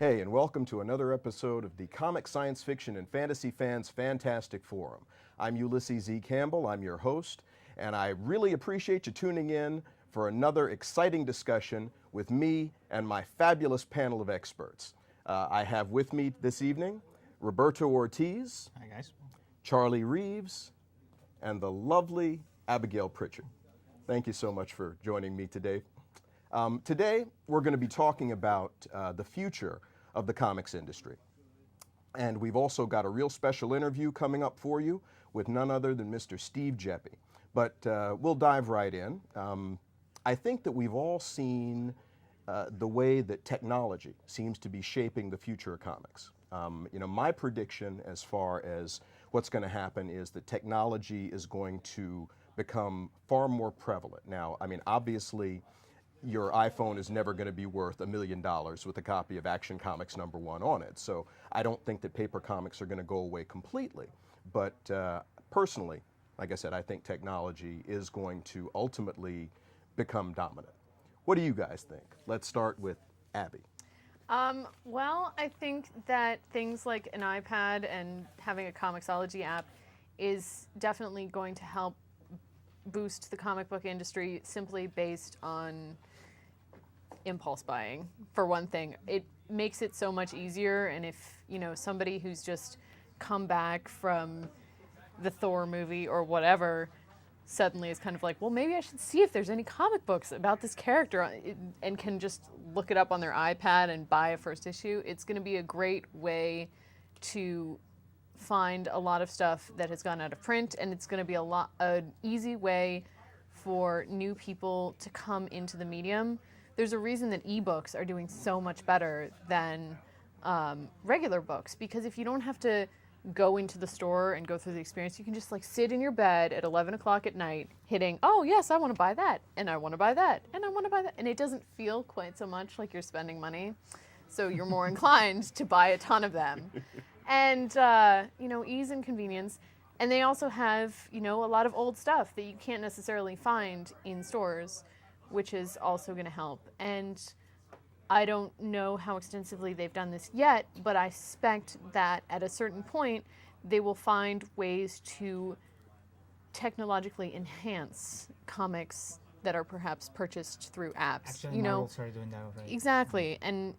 Hey, and welcome to another episode of the Comic Science Fiction and Fantasy Fans Fantastic Forum. I'm Ulysses E. Campbell, I'm your host, and I really appreciate you tuning in for another exciting discussion with me and my fabulous panel of experts. I have with me this evening Roberto Ortiz, Hi guys. Charlie Reeves, and the lovely Abigail Pritchard. Thank you so much for joining me today. Today, we're going to be talking about the future of the comics industry. And we've also got a real special interview coming up for you with none other than Mr. STEVE GEPPI. But we'll dive right in. I think that we've all seen the way that technology seems to be shaping the future of comics. My prediction as far as what's going to happen is that technology is going to become far more prevalent. Now, obviously, your iPhone is never going to be worth $1 million with a copy of Action Comics #1 on it. So I don't think that paper comics are going to go away completely. But personally, like I said, I think technology is going to ultimately become dominant. What do you guys think? Let's start with Abby. Well, I think that things like an iPad and having a Comixology app is definitely going to help boost the comic book industry simply based on impulse buying, for one thing. It makes it so much easier, and if, somebody who's just come back from the Thor movie or whatever suddenly is kind of like, well, maybe I should see if there's any comic books about this character, and can just look it up on their iPad and buy a first issue, it's going to be a great way to find a lot of stuff that has gone out of print, and it's going to be an easy way for new people to come into the medium. There's a reason that ebooks are doing so much better than regular books, because if you don't have to go into the store and go through the experience, you can just sit in your bed at 11 o'clock at night hitting, oh yes, I want to buy that, and I want to buy that, and I want to buy that, and it doesn't feel quite so much like you're spending money, so you're more inclined to buy a ton of them. And, ease and convenience. And they also have, a lot of old stuff that you can't necessarily find in stores, which is also going to help. And I don't know how extensively they've done this yet, but I suspect that at a certain point, they will find ways to technologically enhance comics that are perhaps purchased through apps. Actually, Marvel started doing that already. Exactly. And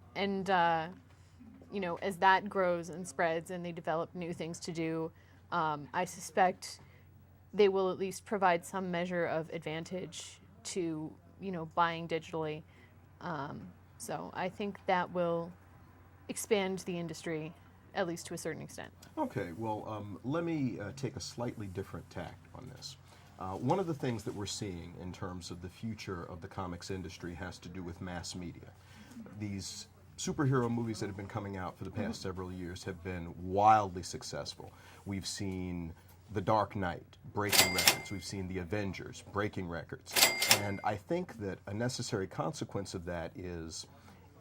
as that grows and spreads and they develop new things to do, I suspect they will at least provide some measure of advantage to, buying digitally. So I think that will expand the industry, at least to a certain extent. Okay, well, let me take a slightly different tack on this. One of the things that we're seeing in terms of the future of the comics industry has to do with mass media. These superhero movies that have been coming out for the past several years have been wildly successful. We've seen The Dark Knight breaking records. We've seen The Avengers breaking records. And I think that a necessary consequence of that is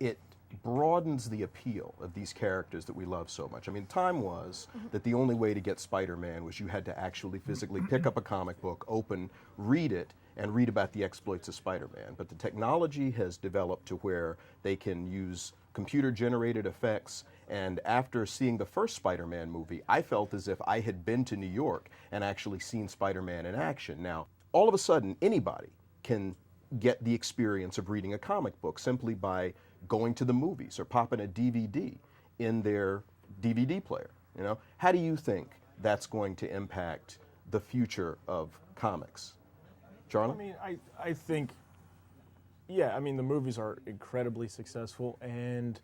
it broadens the appeal of these characters that we love so much. Time was that the only way to get Spider-Man was you had to actually physically pick up a comic book, open, read it, and read about the exploits of Spider-Man. But the technology has developed to where they can use computer-generated effects, and after seeing the first Spider-Man movie, I felt as if I had been to New York and actually seen Spider-Man in action. Now, all of a sudden, anybody can get the experience of reading a comic book simply by going to the movies or popping a DVD in their DVD player. How do you think that's going to impact the future of comics? Charlie? I think, the movies are incredibly successful, and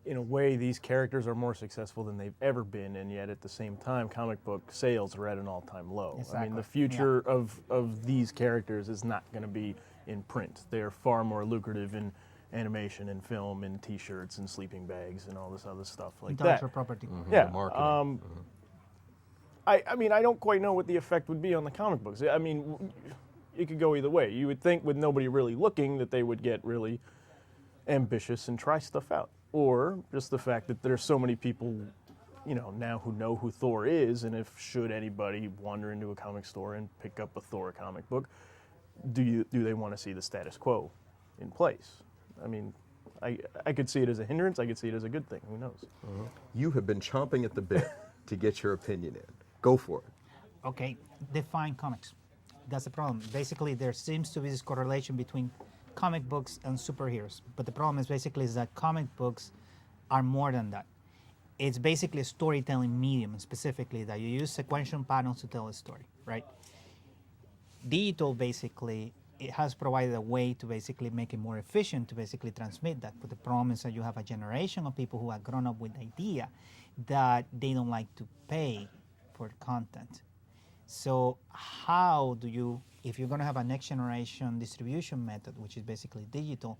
in a way, these characters are more successful than they've ever been, and yet at the same time, comic book sales are at an all-time low. Exactly. The future of these characters is not going to be in print. They're far more lucrative in animation and film and T-shirts and sleeping bags and all this other stuff like Intellectual that. property. Mm-hmm. Yeah. Marketing. I don't quite know what the effect would be on the comic books. It could go either way. You would think with nobody really looking that they would get really ambitious and try stuff out. Or just the fact that there's so many people, now who know who Thor is, and if should anybody wander into a comic store and pick up a Thor comic book, do they want to see the status quo in place? I could see it as a hindrance. I could see it as a good thing. Who knows? You have been chomping at the bit to get your opinion in. Go for it. Okay, define comics. That's the problem. Basically, there seems to be this correlation between comic books and superheroes. But the problem is basically is that comic books are more than that. It's basically a storytelling medium, specifically that you use sequential panels to tell a story, right? Digital, basically, it has provided a way to basically make it more efficient to basically transmit that. But the problem is that you have a generation of people who have grown up with the idea that they don't like to pay for content. So how do you, if you're going to have a next generation distribution method, which is basically digital,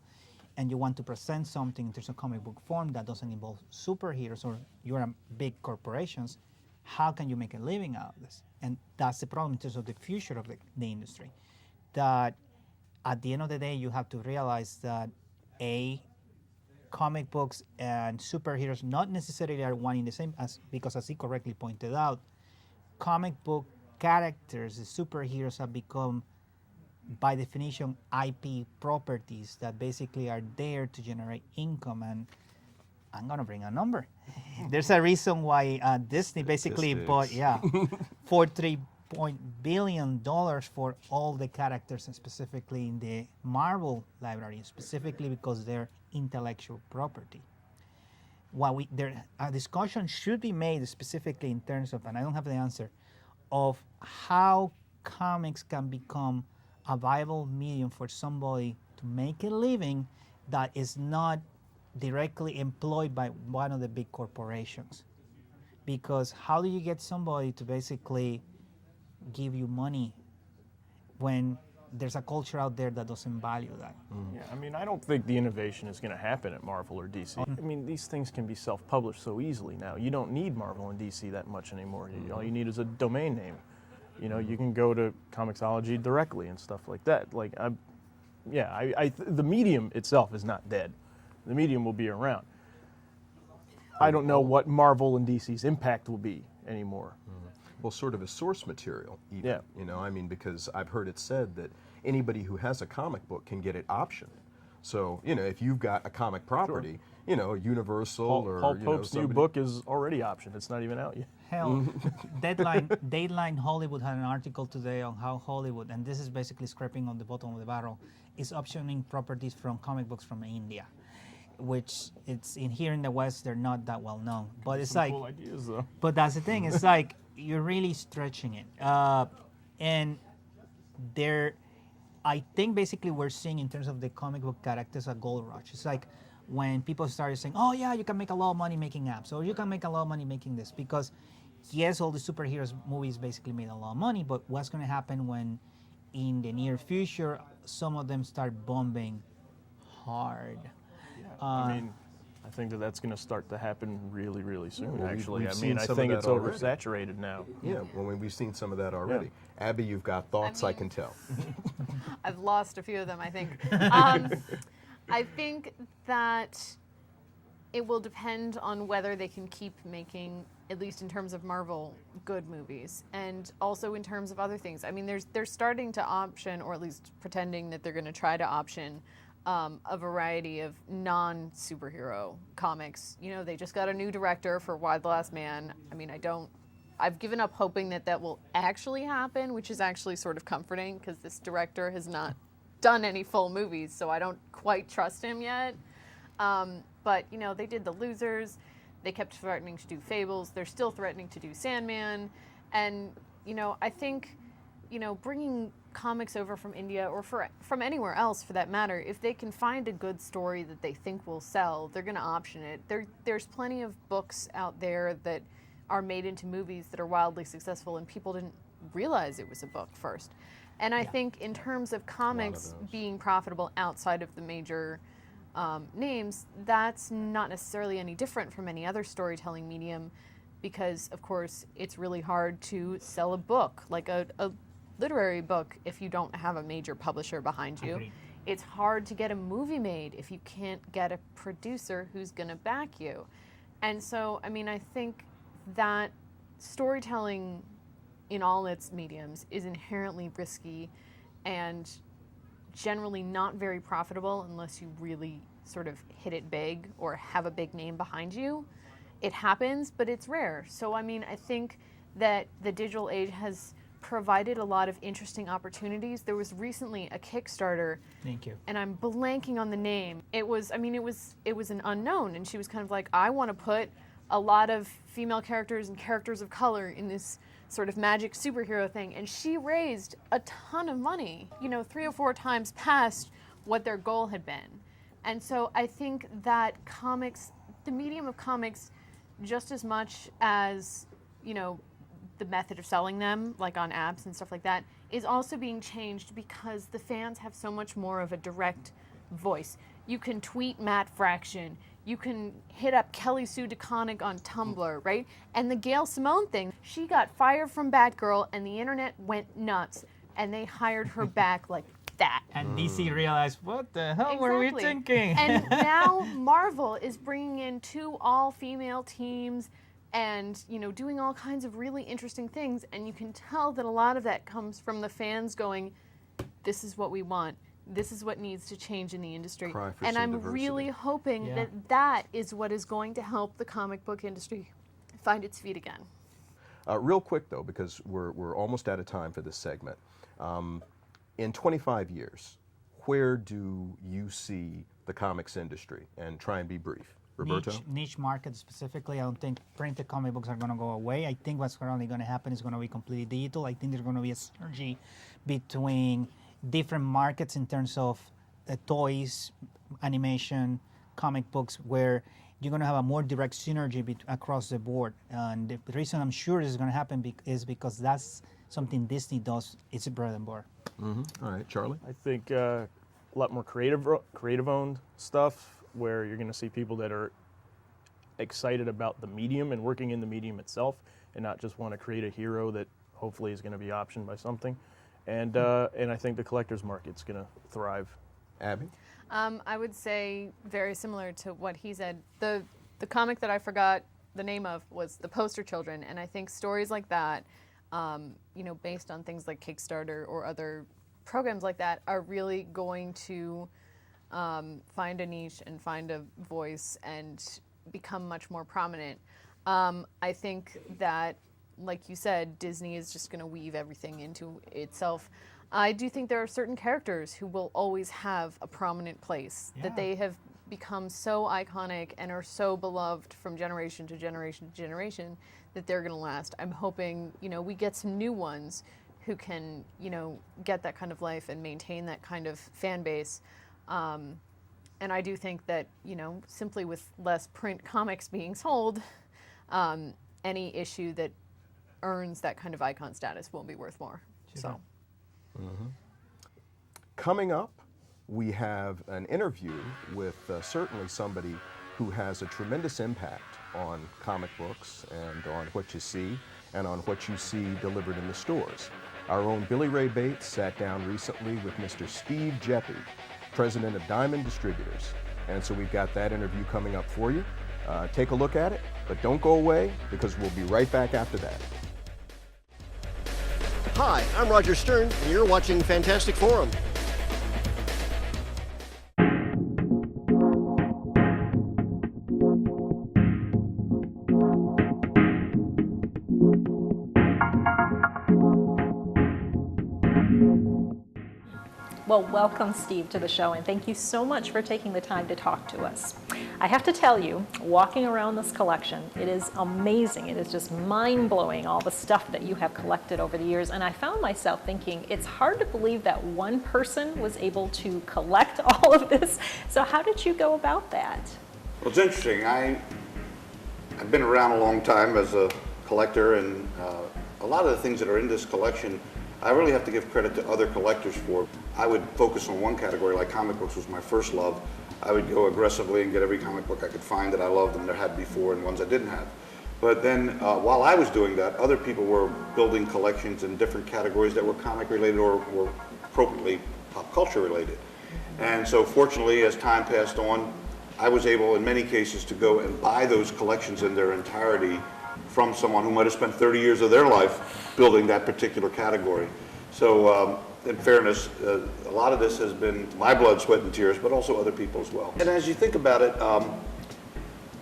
and you want to present something in terms of comic book form that doesn't involve superheroes or you're a big corporations, how can you make a living out of this? And that's the problem in terms of the future of the industry. That at the end of the day, you have to realize that comic books and superheroes not necessarily are one in the same, because as he correctly pointed out, comic book characters, the superheroes have become, by definition, IP properties that basically are there to generate income. And I'm going to bring a number. There's a reason why Disney basically bought, $43 billion for all the characters, and specifically in the Marvel library, specifically because they're intellectual property. A discussion should be made specifically in terms of, and I don't have the answer, of how comics can become a viable medium for somebody to make a living that is not directly employed by one of the big corporations. Because how do you get somebody to basically give you money when there's a culture out there that doesn't value that? Yeah, I mean, I don't think the innovation is going to happen at Marvel or DC. I mean, these things can be self-published so easily now. You don't need Marvel and DC that much anymore. All you need is a domain name. You know, you can go to Comixology directly and stuff like that. Like, the medium itself is not dead. The medium will be around. I don't know what Marvel and DC's impact will be anymore. Well, sort of a source material, even. Yeah. You know, I mean, because I've heard it said that anybody who has a comic book can get it optioned. So, you know, if you've got a comic property, you know, Universal or Paul Pope's new book is already optioned. It's not even out yet. Hell, Deadline Hollywood had an article today on how Hollywood, and this is basically scraping on the bottom of the barrel, is optioning properties from comic books from India, which it's in here in the West, they're not that well known. But it's like, cool ideas, though. But that's the thing. It's like you're really stretching it, and I think basically we're seeing in terms of the comic book characters a gold rush. It's like when people started saying, "Oh yeah, you can make a lot of money making apps, or you can make a lot of money making this," because yes, all the superheroes movies basically made a lot of money, but what's going to happen when in the near future some of them start bombing hard? I mean, I think that's going to start to happen really, really soon, Well, actually. we've I seen mean, I some of think that it's already. oversaturated now. Yeah, well, we've seen some of that already. Abby, you've got thoughts, I can tell. I've lost a few of them, I think. I think that it will depend on whether they can keep making, at least in terms of Marvel, good movies, and also in terms of other things. I mean, they're starting to option, or at least pretending that they're going to try to option a variety of non-superhero comics. You know, they just got a new director for Why the Last Man. I mean, I've given up hoping that will actually happen, which is actually sort of comforting because this director has not done any full movies, so I don't quite trust him yet. But, you know, they did The Losers. They kept threatening to do Fables. They're still threatening to do Sandman. And, you know, I think, you know, bringing comics over from India or from anywhere else for that matter, if they can find a good story that they think will sell, they're going to option it. There's plenty of books out there that are made into movies that are wildly successful and people didn't realize it was a book first. And I think in terms of comics being profitable outside of the major names, that's not necessarily any different from any other storytelling medium because, of course, it's really hard to sell a book, like a literary book, if you don't have a major publisher behind you. Agreed. It's hard to get a movie made if you can't get a producer who's going to back you. And so, I mean, I think that storytelling in all its mediums is inherently risky, and generally not very profitable unless you really sort of hit it big or have a big name behind you. It happens, but it's rare. So, I mean, I think that the digital age has provided a lot of interesting opportunities. There was recently a Kickstarter. Thank you. And I'm blanking on the name. It was an unknown, and she was kind of like, I want to put a lot of female characters and characters of color in this sort of magic superhero thing, and she raised a ton of money, 3 or 4 times past what their goal had been. And so I think that comics, the medium of comics, just as much as, the method of selling them, like on apps and stuff like that, is also being changed because the fans have so much more of a direct voice. You can tweet Matt Fraction, you can hit up Kelly Sue DeConnick on Tumblr, right? And the Gail Simone thing, she got fired from Batgirl and the internet went nuts and they hired her back like that. And DC realized, what the hell were we thinking? And now Marvel is bringing in 2 all-female teams and, doing all kinds of really interesting things. And you can tell that a lot of that comes from the fans going, this is what we want. This is what needs to change in the industry. Cry for And some I'm diversity. really hoping that that is what is going to help the comic book industry find its feet again. Real quick, though, because we're almost out of time for this segment. In 25 years, where do you see the comics industry? And try and be brief. Roberto? Niche market specifically. I don't think printed comic books are going to go away. I think what's currently going to happen is going to be completely digital. I think there's going to be a synergy between different markets in terms of toys, animation, comic books, where you're going to have a more direct synergy across the board. And the reason I'm sure this is going to happen is because that's something Disney does. It's a bread and butter. Mm-hmm. All right, Charlie? I think a lot more creative-owned stuff, where you're going to see people that are excited about the medium and working in the medium itself, and not just want to create a hero that hopefully is going to be optioned by something. And I think the collector's market's going to thrive. Abby? I would say very similar to what he said. The comic that I forgot the name of was The Poster Children, and I think stories like that, based on things like Kickstarter or other programs like that, are really going to find a niche and find a voice and become much more prominent. I think that, like you said, Disney is just going to weave everything into itself. I do think there are certain characters who will always have a prominent place, that they have become so iconic and are so beloved from generation to generation to generation that they're going to last. I'm hoping, we get some new ones who can, get that kind of life and maintain that kind of fan base. And I do think that, simply with less print comics being sold, any issue that earns that kind of icon status will be worth more. So. Mm-hmm. Coming up, we have an interview with certainly somebody who has a tremendous impact on comic books and on what you see and on what you see delivered in the stores. Our own Billie Rae Bates sat down recently with Mr. STEVE GEPPI, president of Diamond Distributors. And so we've got that interview coming up for you. Take a look at it, but don't go away because we'll be right back after that. Hi, I'm Roger Stern, and you're watching Fantastic Forum. Well, welcome, Steve, to the show, and thank you so much for taking the time to talk to us. I have to tell you, walking around this collection, it is amazing. It is just mind-blowing, all the stuff that you have collected over the years, and I found myself thinking, it's hard to believe that one person was able to collect all of this. So how did you go about that? Well, it's interesting. I've been around a long time as a collector, and a lot of the things that are in this collection I really have to give credit to other collectors for. I would focus on one category, like comic books was my first love. I would go aggressively and get every comic book I could find that I loved and that I had before and ones I didn't have. But then while I was doing that, other people were building collections in different categories that were comic related or were appropriately pop culture related. And so fortunately, as time passed on, I was able in many cases to go and buy those collections in their entirety from someone who might have spent 30 years of their life building that particular category. So in fairness, a lot of this has been my blood, sweat, and tears, but also other people as well. And as you think about it,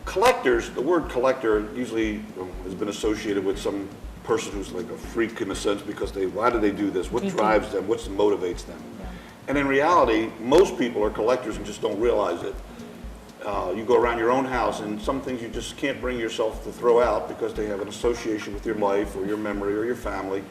collectors, the word collector usually has been associated with some person who's like a freak in a sense, because why do they do this? What drives them? What motivates them? Yeah. And in reality, most people are collectors and just don't realize it. You go around your own house and some things you just can't bring yourself to throw out because they have an association with your life or your memory or your family,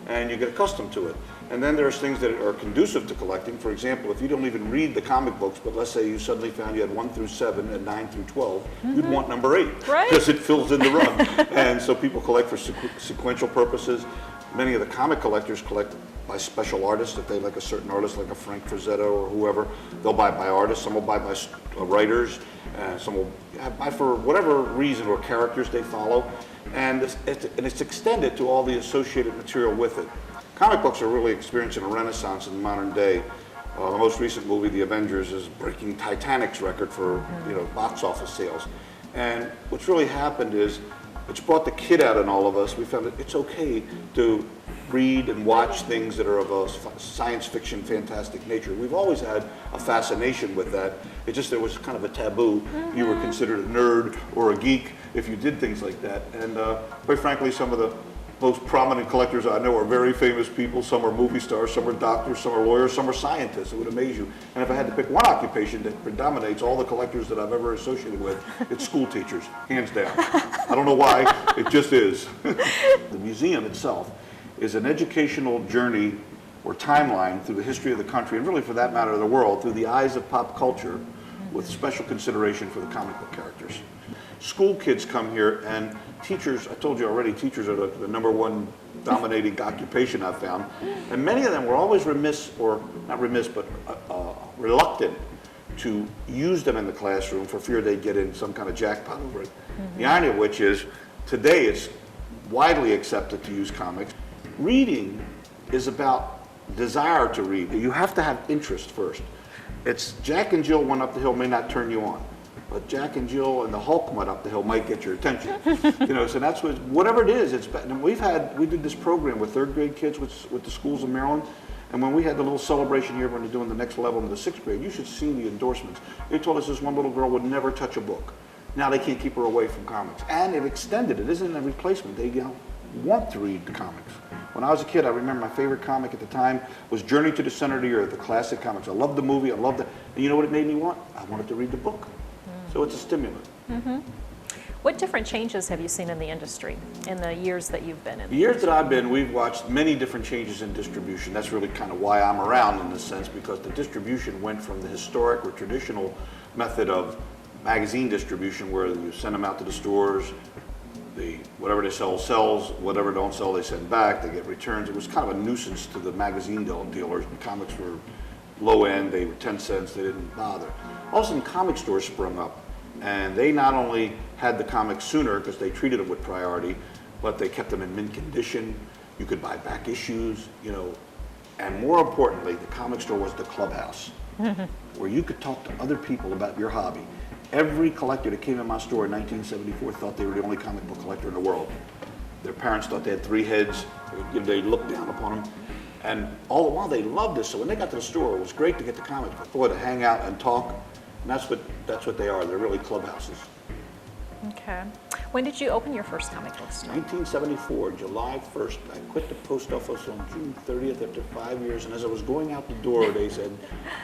and you get accustomed to it. And then there's things that are conducive to collecting. For example, if you don't even read the comic books, but let's say you suddenly found you had 1 through 7 and 9 through 12, you'd want number 8, right? Because it fills in the run. And so people collect for sequential purposes. Many of the comic collectors collect by special artists. If they like a certain artist, like a Frank Frazetta or whoever, they'll buy by artists. Some will buy by writers, and some will buy for whatever reason or characters they follow. And it's extended to all the associated material with it. Comic books are really experiencing a renaissance in the modern day. The most recent movie, The Avengers, is breaking Titanic's record for box office sales. And what's really happened is it's brought the kid out in all of us. We found that it's okay to read and watch things that are of a science fiction, fantastic nature. We've always had a fascination with that. It just there was kind of a taboo. You were considered a nerd or a geek if you did things like that. And quite frankly, some of the most prominent collectors I know are very famous people. Some are movie stars, some are doctors, some are lawyers, some are scientists. It would amaze you. And if I had to pick one occupation that predominates all the collectors that I've ever associated with, it's school teachers, hands down. I don't know why, it just is. The museum itself is an educational journey or timeline through the history of the country, and really for that matter the world, through the eyes of pop culture, with special consideration for the comic book characters. School kids come here, and teachers, I told you already, teachers are the #1 dominating occupation I've found. And many of them were always remiss, or not remiss, but reluctant to use them in the classroom for fear they'd get in some kind of jackpot over it. The irony of which is, today it's widely accepted to use comics. Reading is about desire to read. You have to have interest first. It's Jack and Jill went up the hill may not turn you on, but Jack and Jill and the Hulk went up the hill might get your attention. So that's whatever it is. And we did this program with 3rd grade kids with the schools in Maryland, and when we had the little celebration here when they're doing the next level in the 6th grade, you should see the endorsements. They told us this one little girl would never touch a book. Now they can't keep her away from comics, and it extended. It isn't a replacement. They want to read the comics. When I was a kid, I remember my favorite comic at the time was Journey to the Center of the Earth, the classic comics. I loved the movie, I loved it. And you know what it made me want? I wanted to read the book. So it's a stimulant. What different changes have you seen in the industry in the years that you've been in? The years that I've been, we've watched many different changes in distribution. That's really kind of why I'm around in this sense, because the distribution went from the historic or traditional method of magazine distribution, where you send them out to the stores, whatever they sell sells, whatever don't sell they send back, they get returns. It was kind of a nuisance to the magazine dealers. The comics were low end, they were 10 cents, they didn't bother. All of a sudden comic stores sprung up, and they not only had the comics sooner because they treated them with priority, but they kept them in mint condition. You could buy back issues, and more importantly, the comic store was the clubhouse where you could talk to other people about your hobby. Every collector that came in my store in 1974 thought they were the only comic book collector in the world. Their parents thought they had 3 heads. They looked down upon them. And all the while they loved this. So when they got to the store, it was great to get the comics, but boy, to hang out and talk. And that's what they are. They're really clubhouses. Okay. When did you open your first comic book store? 1974, July 1st. I quit the post office on June 30th after 5 years. And as I was going out the door, they said,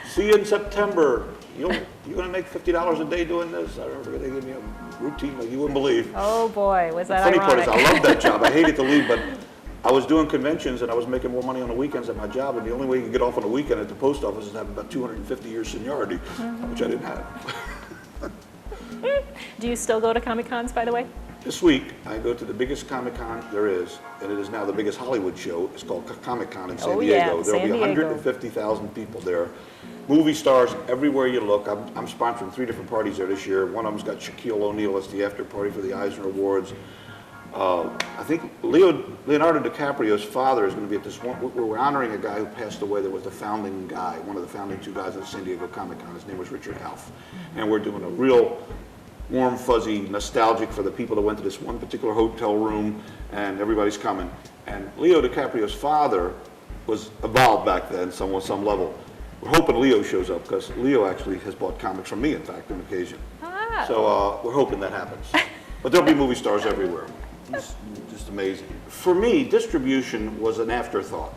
"See you in September. You're going to make $50 a day doing this." I remember they gave me a routine like you wouldn't believe. Oh boy, was that The funny ironic. part is I loved that job. I hated to leave, but I was doing conventions and I was making more money on the weekends at my job, and the only way you could get off on the weekend at the post office is to have about 250 years seniority, which I didn't have. Do you still go to Comic Cons, by the way? This week, I go to the biggest Comic Con there is, and it is now the biggest Hollywood show. It's called Comic Con in San Diego. Yeah, There'll San be Diego. 150,000 people there. Movie stars everywhere you look. I'm sponsoring 3 different parties there this year. One of them's got Shaquille O'Neal as the after party for the Eisner Awards. I think Leonardo DiCaprio's father is going to be at this one. We're honoring a guy who passed away that was the founding guy, one of the founding 2 guys at San Diego Comic Con. His name was Richard Alf. And we're doing a real warm, fuzzy, nostalgic for the people that went to this one particular hotel room, and everybody's coming. And Leo DiCaprio's father was evolved back then, some level. We're hoping Leo shows up, because Leo actually has bought comics from me, in fact, on occasion. Ah. So we're hoping that happens. But there'll be movie stars everywhere. It's just amazing. For me, distribution was an afterthought.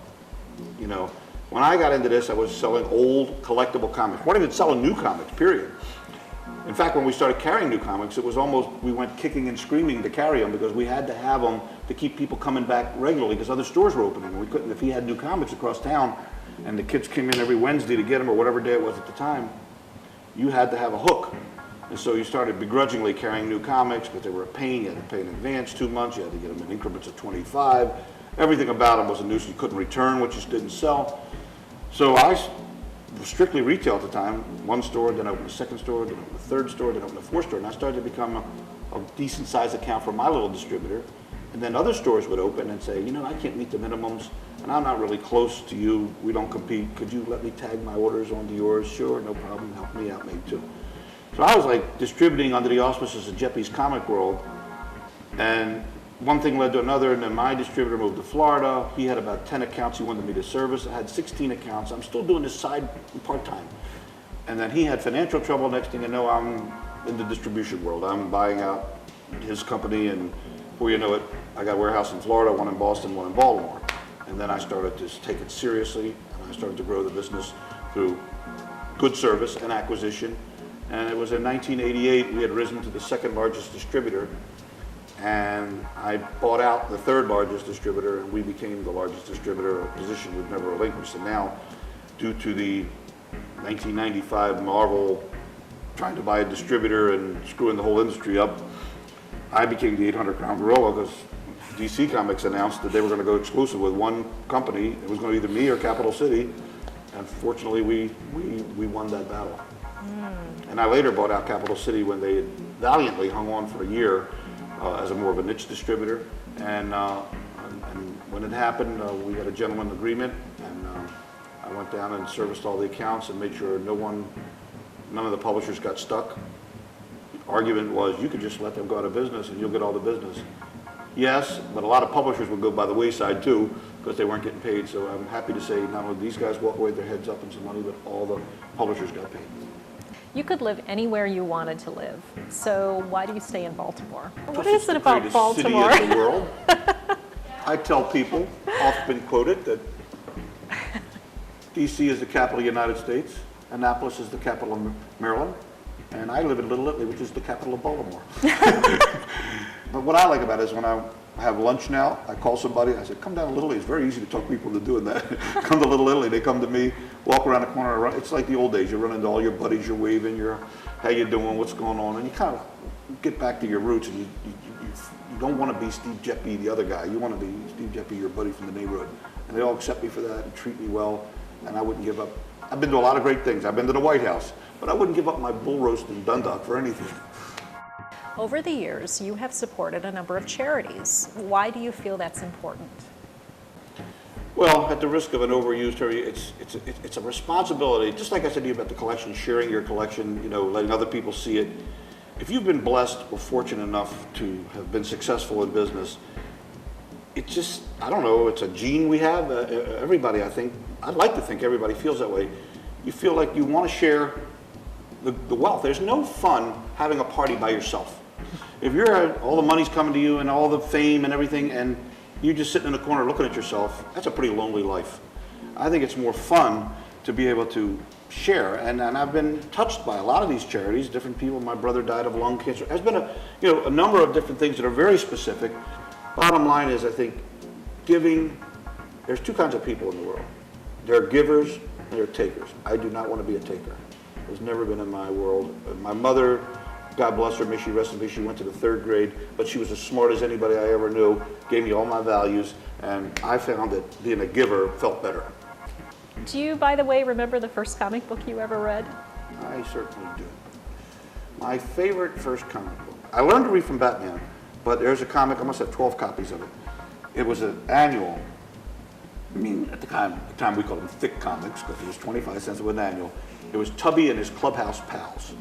You know, when I got into this, I was selling old collectible comics. We weren't even selling new comics, period. In fact, when we started carrying new comics, it was almost, we went kicking and screaming to carry them, because we had to have them to keep people coming back regularly, because other stores were opening. And we couldn't, if he had new comics across town, and the kids came in every Wednesday to get them, or whatever day it was at the time, you had to have a hook. And so you started begrudgingly carrying new comics, but they were a pain. You had to pay in advance 2 months. You had to get them in increments of 25. Everything about them was a nuisance. You couldn't return what you didn't sell. So I was strictly retail at the time. One store, then I opened a second store, then I opened a third store, then I opened a fourth store. And I started to become a decent sized account for my little distributor. And then other stores would open and say, you know, I can't meet the minimums, and I'm not really close to you. We don't compete. Could you let me tag my orders onto yours? Sure, no problem. Help me out, maybe too. So I was like distributing under the auspices of Geppi's Comic World, and one thing led to another, and then my distributor moved to Florida. He had about 10 accounts he wanted me to service. I had 16 accounts. I'm still doing this side part-time. And then he had financial trouble. Next thing you know, I'm in the distribution world. I'm buying out his company, and before you know it, I got a warehouse in Florida, one in Boston, one in Baltimore. And then I started to take it seriously, and I started to grow the business through good service and acquisition. And it was in 1988, we had risen to the second largest distributor, and I bought out the third largest distributor, and we became the largest distributor, a position we've never relinquished. And now, due to the 1995 Marvel trying to buy a distributor and screwing the whole industry up, I became the 800-pound gorilla, because DC Comics announced that they were going to go exclusive with one company. It was going to be either me or Capital City, and fortunately we won that battle. And I later bought out Capital City when they had valiantly hung on for a year as a more of a niche distributor. And when it happened, we had a gentleman agreement, and I went down and serviced all the accounts and made sure none of the publishers got stuck. The argument was, you could just let them go out of business and you'll get all the business. Yes, but a lot of publishers would go by the wayside too, because they weren't getting paid. So I'm happy to say not only these guys walk away with their heads up and some money, but all the publishers got paid. You could live anywhere you wanted to live. So why do you stay in Baltimore? What Because is it's it about the Baltimore? greatest city in the world. I tell people, often quoted, that DC is the capital of the United States, Annapolis is the capital of Maryland, and I live in Little Italy, which is the capital of Baltimore. But what I like about it is when I have lunch now, I call somebody, I said, come down to Little Italy. It's very easy to talk people into doing that. Come to Little Italy, they come to me, walk around the corner, it's like the old days. You run into all your buddies, you're waving, how you doing, what's going on, and you kind of get back to your roots, and you don't want to be Steve Geppi, the other guy. You want to be Steve Geppi, your buddy from the neighborhood. And they all accept me for that and treat me well, and I wouldn't give up. I've been to a lot of great things. I've been to the White House, but I wouldn't give up my bull roast in Dundalk for anything. Over the years, you have supported a number of charities. Why do you feel that's important? Well, at the risk of an overused term, it's a responsibility. Just like I said to you about the collection, sharing your collection, letting other people see it. If you've been blessed or fortunate enough to have been successful in business, it's just, I don't know, it's a gene we have. Everybody, I think, I'd like to think everybody feels that way. You feel like you want to share the wealth. There's no fun having a party by yourself. If all the money's coming to you and all the fame and everything, and you're just sitting in the corner looking at yourself, that's a pretty lonely life. I think it's more fun to be able to share, and I've been touched by a lot of these charities, different people. My brother died of lung cancer. There's been a number of different things that are very specific. Bottom line is, I think giving, there's two kinds of people in the world. There are givers and there are takers. I do not want to be a taker. It's never been in my world. My mother, God bless her, may she rest in peace, she went to the 3rd grade, but she was as smart as anybody I ever knew, gave me all my values, and I found that being a giver felt better. Do you, by the way, remember the first comic book you ever read? I certainly do. My favorite first comic book. I learned to read from Batman, but there's a comic, I must have 12 copies of it. It was an annual. At the time we called them thick comics, because it was 25 cents with an annual. It was Tubby and his Clubhouse Pals.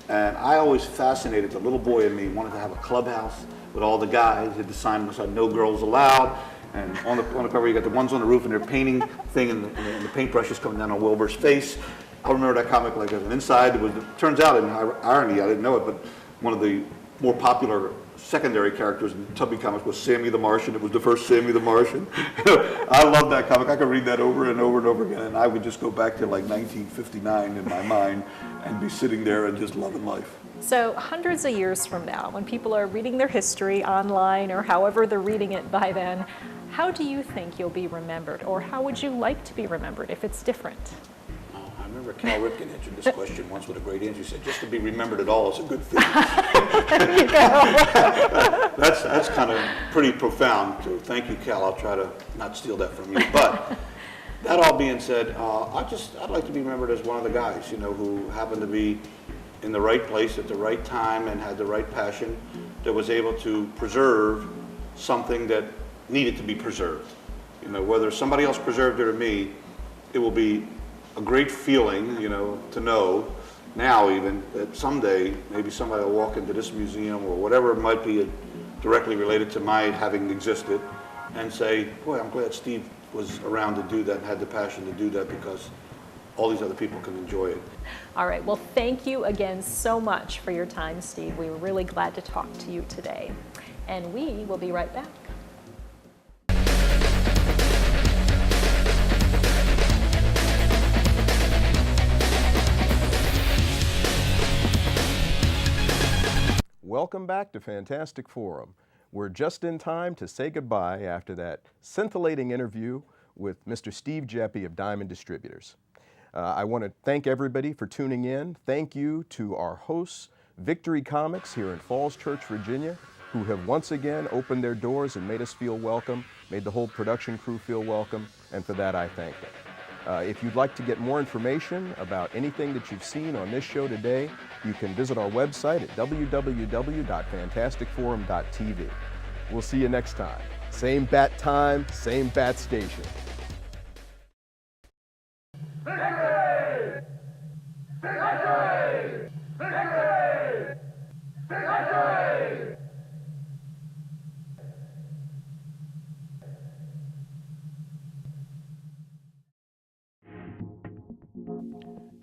And I always fascinated, the little boy in me wanted to have a clubhouse with all the guys. He had the sign that said, no girls allowed. And on the cover, you got the ones on the roof, and they're painting thing, and the paintbrush is coming down on Wilbur's face. I remember that comic like as an inside. It turns out, in irony, I didn't know it, but one of the more popular secondary characters in Tubby Comics was Sammy the Martian. It was the first Sammy the Martian. I love that comic. I could read that over and over and over again, and I would just go back to like 1959 in my mind and be sitting there and just loving life. So hundreds of years from now, when people are reading their history online or however they're reading it by then, how do you think you'll be remembered, or how would you like to be remembered if it's different? I remember Cal Ripken answered this question once with a great answer. He said, just to be remembered at all is a good thing. There you go. That's kind of pretty profound, too. Thank you, Cal. I'll try to not steal that from you. But that all being said, I'd like to be remembered as one of the guys, you know, who happened to be in the right place at the right time and had the right passion, that was able to preserve something that needed to be preserved. You know, whether somebody else preserved it or me, it will be a great feeling, you know, to know now even that someday maybe somebody will walk into this museum or whatever it might be directly related to my having existed and say, boy, I'm glad Steve was around to do that and had the passion to do that, because all these other people can enjoy it. All right, well, thank you again so much for your time, Steve. We were really glad to talk to you today. And we will be right back. Welcome back to Fantastic Forum. We're just in time to say goodbye after that scintillating interview with Mr. Steve Geppi of Diamond Distributors. I want to thank everybody for tuning in. Thank you to our hosts, Victory Comics here in Falls Church, Virginia, who have once again opened their doors and made us feel welcome, made the whole production crew feel welcome, and for that I thank them. If you'd like to get more information about anything that you've seen on this show today, you can visit our website at www.fantasticforum.tv. We'll see you next time. Same bat time, same bat station.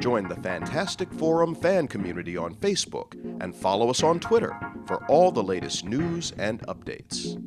Join the Fantastic Forum fan community on Facebook and follow us on Twitter for all the latest news and updates.